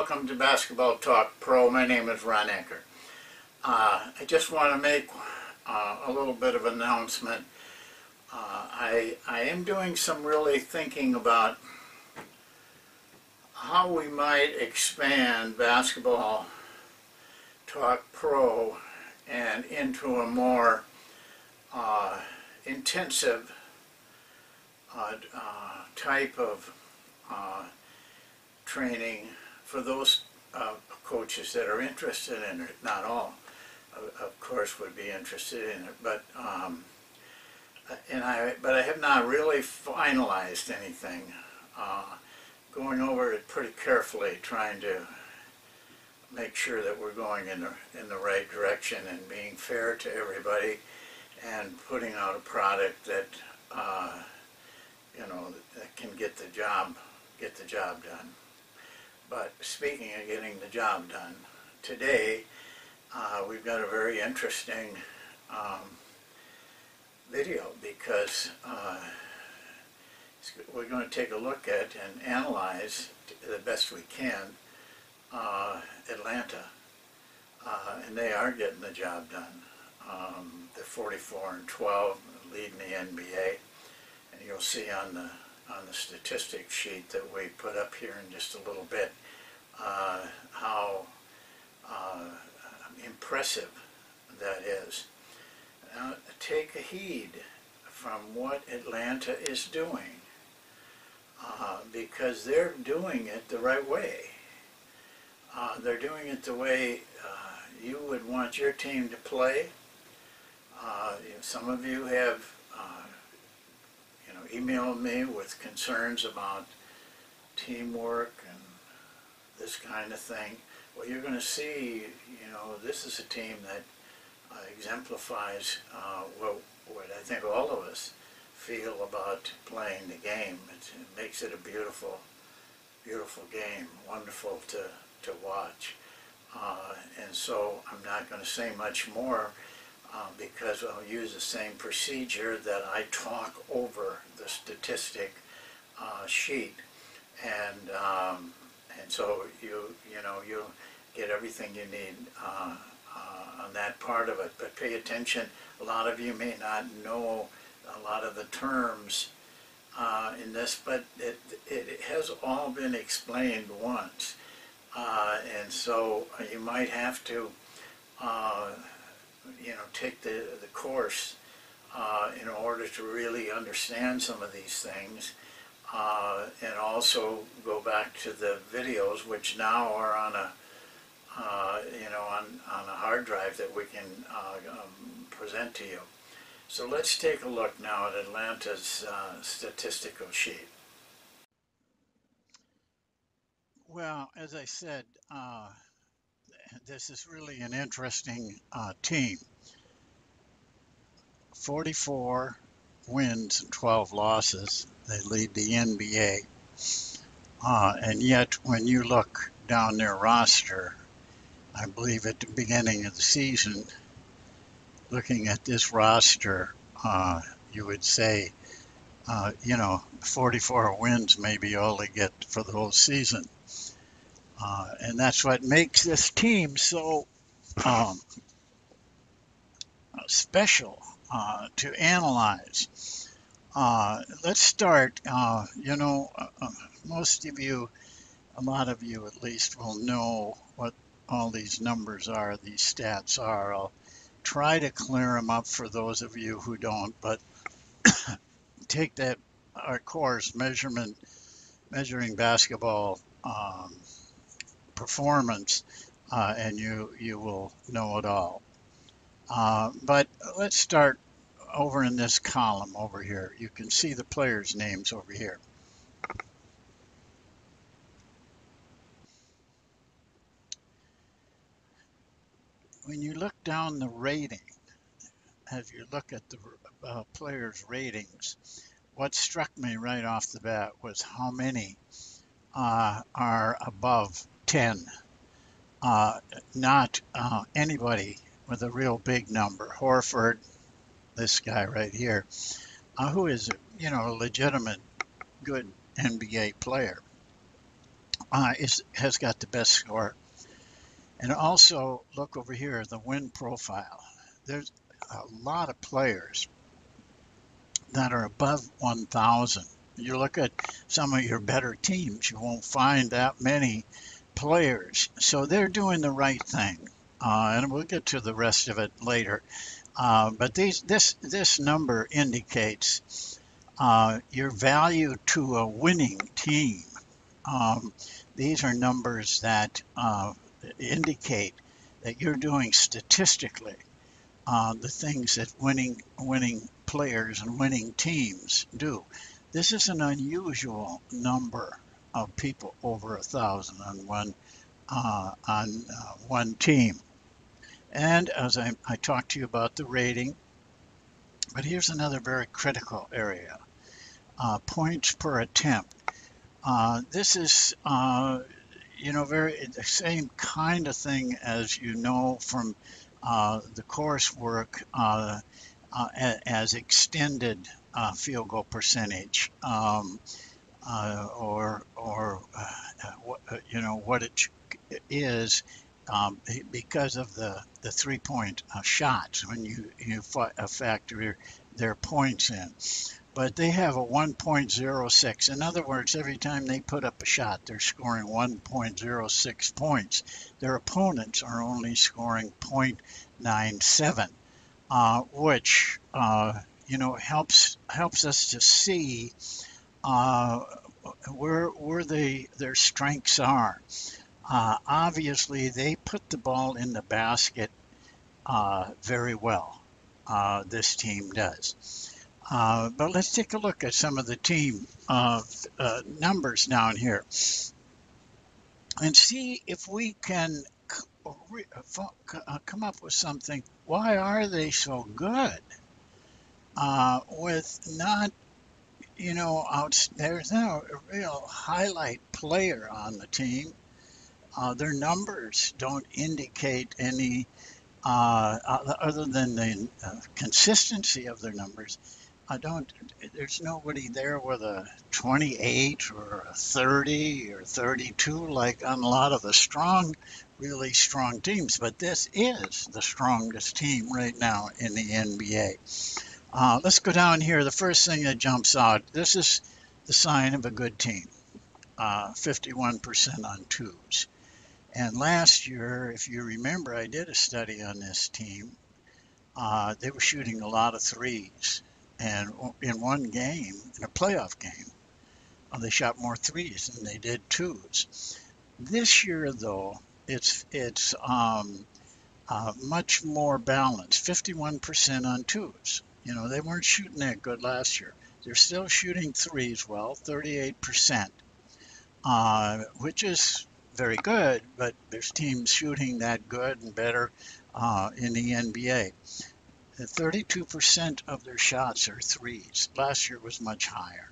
welcome to Basketball Talk Pro. My name is Ron Anker. I just want to make a little bit of an announcement. I am doing some really thinking about how we might expand Basketball Talk Pro and into a more intensive type of training for those coaches that are interested in it. Not all, of course, would be interested in it, but I have not really finalized anything. Going over it pretty carefully, trying to make sure that we're going in the right direction and being fair to everybody, and putting out a product that that can get the job done. But speaking of getting the job done, today we've got a very interesting video, because we're going to take a look at and analyze the best we can Atlanta, and they are getting the job done. They're 44-12, leading the NBA, and you'll see on the statistics sheet that we put up here in just a little bit how impressive that is. Now, take a heed from what Atlanta is doing, because they're doing it the right way. They're doing it the way you would want your team to play. Some of you have emailed me with concerns about teamwork and this kind of thing. Well, you're going to see, this is a team that exemplifies what I think all of us feel about playing the game. It makes it a beautiful, beautiful game, wonderful to watch. And so I'm not going to say much more, because I'll use the same procedure that I talk over the statistic sheet, and so you'll get everything you need on that part of it. But pay attention. A lot of you may not know a lot of the terms in this, but it has all been explained once, and so you might have to take the course in order to really understand some of these things, and also go back to the videos, which now are on a on a hard drive that we can present to you. So let's take a look now at Atlanta's statistical sheet. Well, as I said, this is really an interesting team. 44 wins and 12 losses. They lead the NBA. And yet, when you look down their roster, I believe at the beginning of the season, looking at this roster, you would say, 44 wins may be all they get for the whole season. And that's what makes this team so special to analyze. Let's start. Most of you, a lot of you at least, will know what all these numbers are, these stats are. I'll try to clear them up for those of you who don't, but take our course, measuring basketball performance, and you will know it all. But let's start over in this column over here. You can see the players' names over here. When you look down the rating, as you look at the players' ratings, what struck me right off the bat was how many are above 10. Not anybody with a real big number. Horford, this guy right here, who is a legitimate good NBA player. has got the best score. And also look over here, the win profile. There's a lot of players that are above 1,000. You look at some of your better teams, you won't find that many players. So they're doing the right thing. And we'll get to the rest of it later. But this number indicates your value to a winning team. Um, these are numbers that indicate that you're doing statistically the things that winning players and winning teams do. This is an unusual number of people over 1,000 on one team. And as I talked to you about the rating, but here's another very critical area: points per attempt. This is very the same kind of thing as from the coursework as extended field goal percentage, what it is, because of the 3-point shots when you factor their points in. But they have a 1.06. In other words, every time they put up a shot, they're scoring 1.06 points. Their opponents are only scoring 0.97, which helps us to see where their strengths are. Obviously, they put the ball in the basket very well. This team does. But let's take a look at some of the team numbers down here and see if we can come up with something. Why are they so good? With not, there's no real highlight player on the team. Their numbers don't indicate any, other than the consistency of their numbers. There's nobody there with a 28 or a 30 or 32 like on a lot of the really strong teams. But this is the strongest team right now in the NBA. Let's go down here. The first thing that jumps out, this is the sign of a good team, 51% on twos. And last year, if you remember, I did a study on this team. They were shooting a lot of threes. And in one game, in a playoff game, they shot more threes than they did twos. This year, though, it's much more balanced, 51% on twos. They weren't shooting that good last year. They're still shooting threes well, 38%, which is very good, but there's teams shooting that good and better in the NBA. 32% of their shots are threes. Last year was much higher.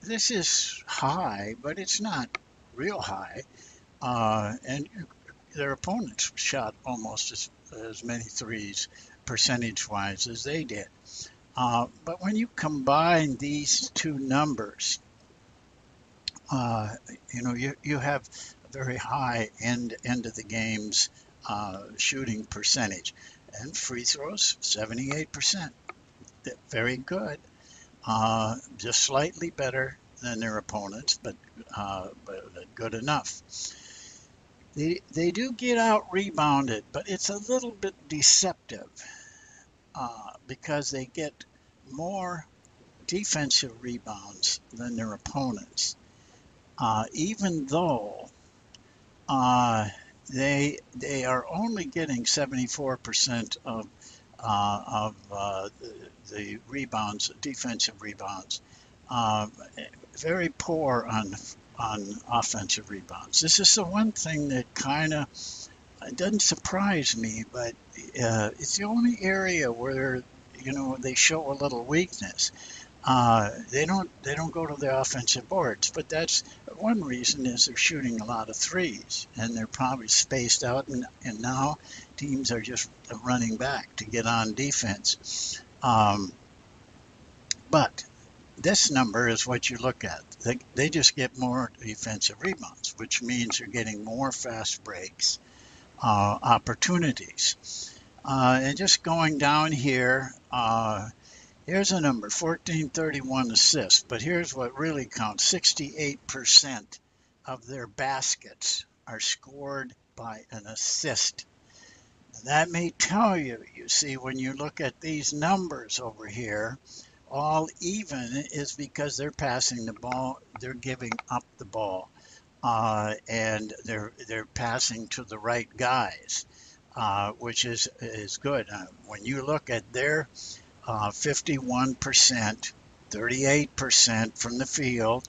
This is high, but it's not real high. And their opponents shot almost as many threes percentage-wise as they did. But when you combine these two numbers, you have a very high end of the game's shooting percentage. And free throws, 78%. Very good. Just slightly better than their opponents, but good enough. They do get out rebounded, but it's a little bit deceptive because they get more defensive rebounds than their opponents, even though they are only getting 74% of the rebounds, defensive rebounds. Very poor on offensive rebounds. This is the one thing that kind of doesn't surprise me, but it's the only area where they show a little weakness. They don't go to the offensive boards, but that's one reason is they're shooting a lot of threes and they're probably spaced out, and now teams are just running back to get on defense. But This number is what you look at. They just get more defensive rebounds, which means you're getting more fast breaks opportunities. And just going down here, here's a number, 1431 assists, but here's what really counts. 68% of their baskets are scored by an assist. That may tell you, you see, when you look at these numbers over here, all even is because they're passing the ball, they're giving up the ball, and they're passing to the right guys, which is good. When you look at their 51%, 38% from the field,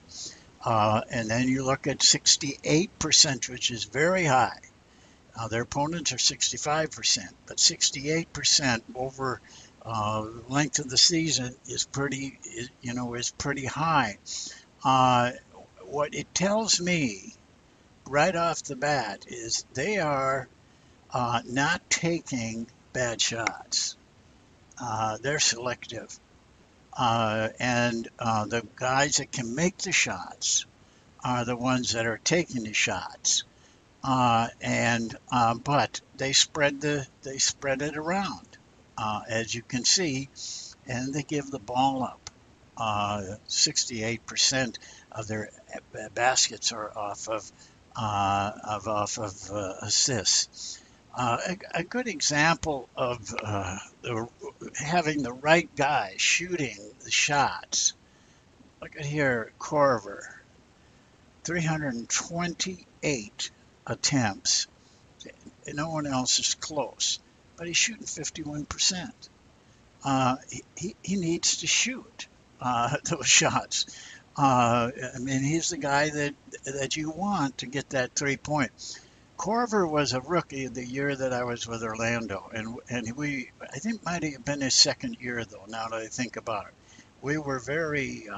and then you look at 68%, which is very high. Their opponents are 65%, but 68% over length of the season is pretty, is pretty high. Uh, what it tells me right off the bat is they are not taking bad shots. They're selective. And the guys that can make the shots are the ones that are taking the shots. But they spread it around, as you can see, and they give the ball up. 68% of their baskets are off of assists. A good example of having the right guy shooting the shots. Look at here, Corver, 328 attempts. No one else is close, but he's shooting 51%. He needs to shoot those shots. I mean, he's the guy that you want to get that 3 point. Corver was a rookie the year that I was with Orlando, and I think might have been his second year though. Now that I think about it, we were very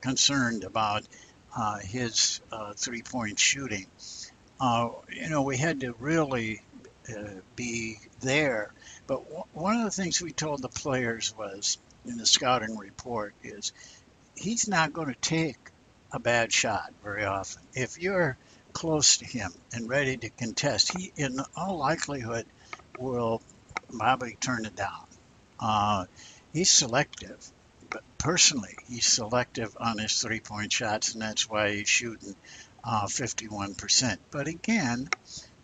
concerned about his 3 point shooting. We had to really be there. But one of the things we told the players was in the scouting report is he's not going to take a bad shot very often. If you're close to him and ready to contest, he in all likelihood will probably turn it down. He's selective, but personally, he's selective on his 3 point shots, and that's why he's shooting 51%. But again,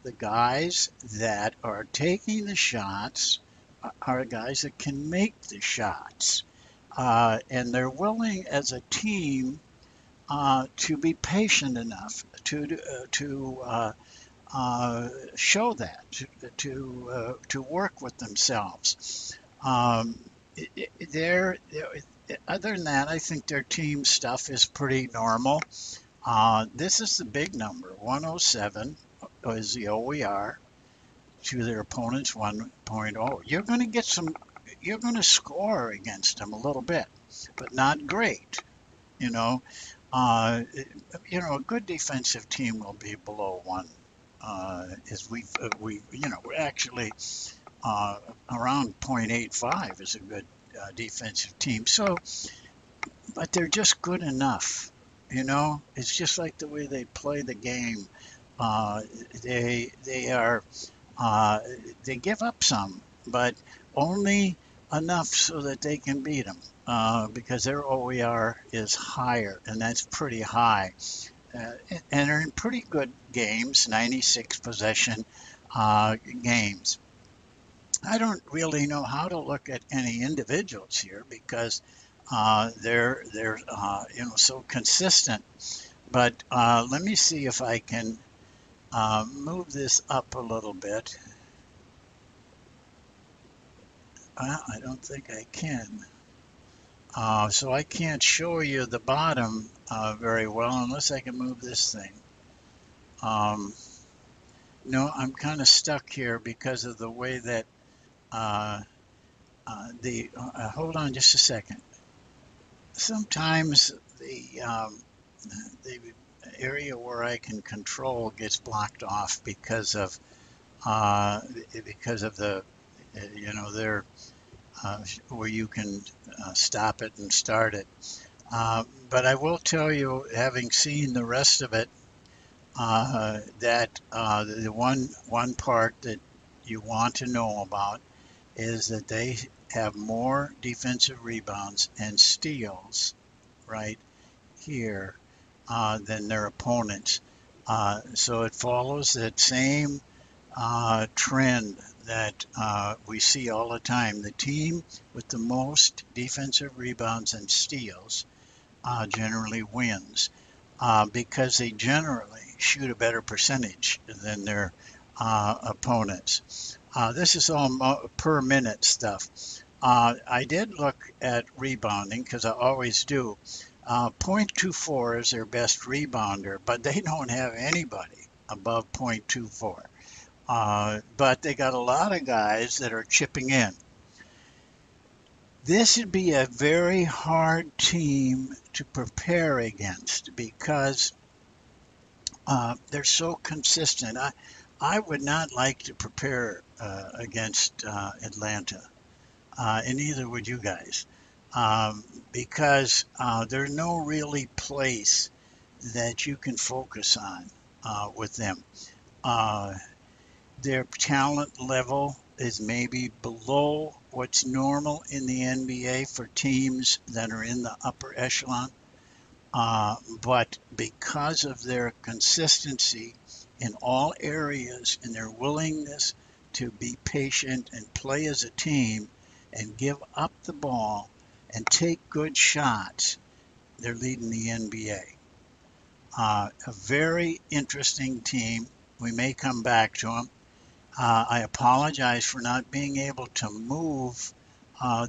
the guys that are taking the shots are guys that can make the shots. And they're willing as a team to be patient enough to show that, to work with themselves. They're, other than that, I think their team stuff is pretty normal. This is the big number, 107 is the OER to their opponent's 1.0. You're going to score against them a little bit, but not great. You know, a good defensive team will be below one. As we're actually around 0.85 is a good defensive team. So, but they're just good enough. It's just like the way they play the game. Uh, they are they give up some, but only enough so that they can beat them because their OER is higher, and that's pretty high. And they're in pretty good games, 96 possession games. I don't really know how to look at any individuals here because they're so consistent. But let me see if I can move this up a little bit. I don't think I can. So I can't show you the bottom very well unless I can move this thing. No, I'm kind of stuck here because of the way that hold on just a second. Sometimes the area where I can control gets blocked off because of the, their where you can stop it and start it. But I will tell you, having seen the rest of it, that the one part that you want to know about is that they have more defensive rebounds and steals right here than their opponents. So it follows that same trend that we see all the time. The team with the most defensive rebounds and steals generally wins because they generally shoot a better percentage than their opponents. This is all per minute stuff. I did look at rebounding because I always do. 0.24 is their best rebounder, but they don't have anybody above 0.24. But they got a lot of guys that are chipping in. This would be a very hard team to prepare against because they're so consistent. I would not like to prepare against Atlanta, and neither would you guys, because there's no really place that you can focus on with them. Uh, their talent level is maybe below what's normal in the NBA for teams that are in the upper echelon. But because of their consistency in all areas and their willingness to be patient and play as a team and give up the ball and take good shots, they're leading the NBA. A very interesting team. We may come back to them. I apologize for not being able to move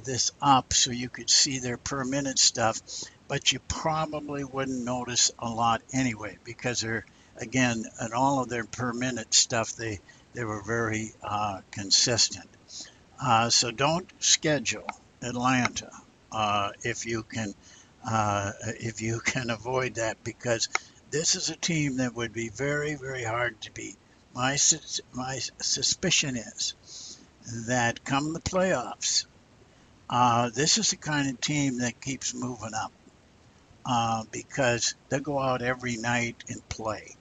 this up so you could see their per minute stuff, but you probably wouldn't notice a lot anyway because they're, again, in all of their per minute stuff, they were very consistent. So don't schedule Atlanta if you can avoid that because this is a team that would be very, very hard to beat. My suspicion is that come the playoffs, this is the kind of team that keeps moving up because they go out every night and play.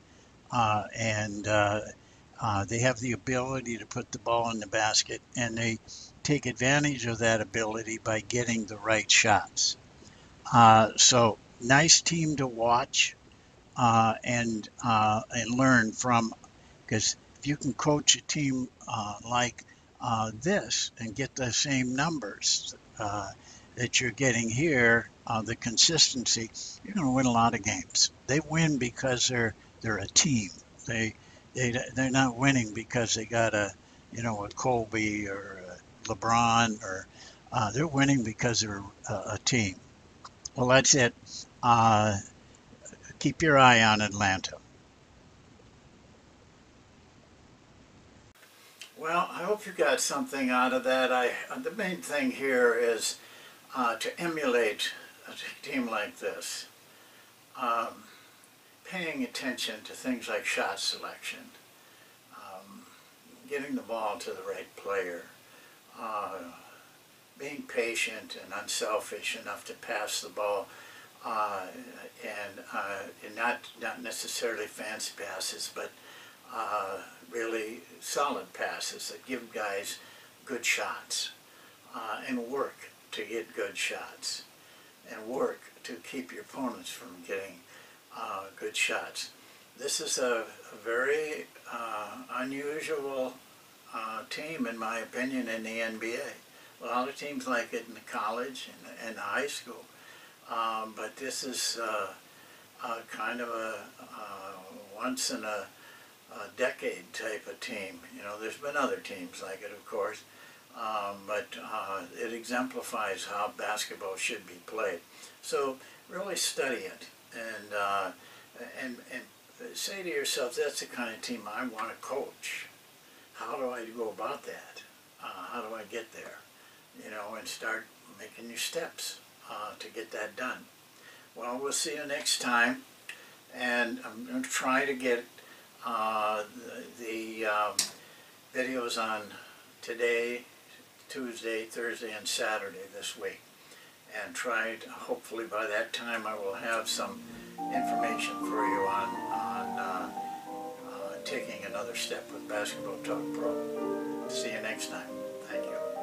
And they have the ability to put the ball in the basket, and they take advantage of that ability by getting the right shots. So nice team to watch and learn from, because if you can coach a team like this and get the same numbers that you're getting here, the consistency, you're going to win a lot of games. They win because they're a team. They're not winning because they got a Kobe or a LeBron or they're winning because they're a team. Well, that's it. Uh, keep your eye on Atlanta. Well, I hope you got something out of that. The main thing here is to emulate a team like this, um, paying attention to things like shot selection, um, getting the ball to the right player, uh, being patient and unselfish enough to pass the ball, and not necessarily fancy passes, but really solid passes that give guys good shots, and work to get good shots, and work to keep your opponents from getting good shots. This is a very unusual team, in my opinion, in the NBA. A lot of teams like it in college and high school, but this is kind of a once in a decade type of team. You know, there's been other teams like it, of course, but it exemplifies how basketball should be played. So really study it and say to yourself, that's the kind of team I want to coach. How do I go about that? How do I get there? You know, and start making your steps to get that done. Well, we'll see you next time, and I'm going to try to get the videos on today, Tuesday, Thursday, and Saturday this week. And hopefully by that time I will have some information for you on taking another step with Basketball Talk Pro. See you next time. Thank you.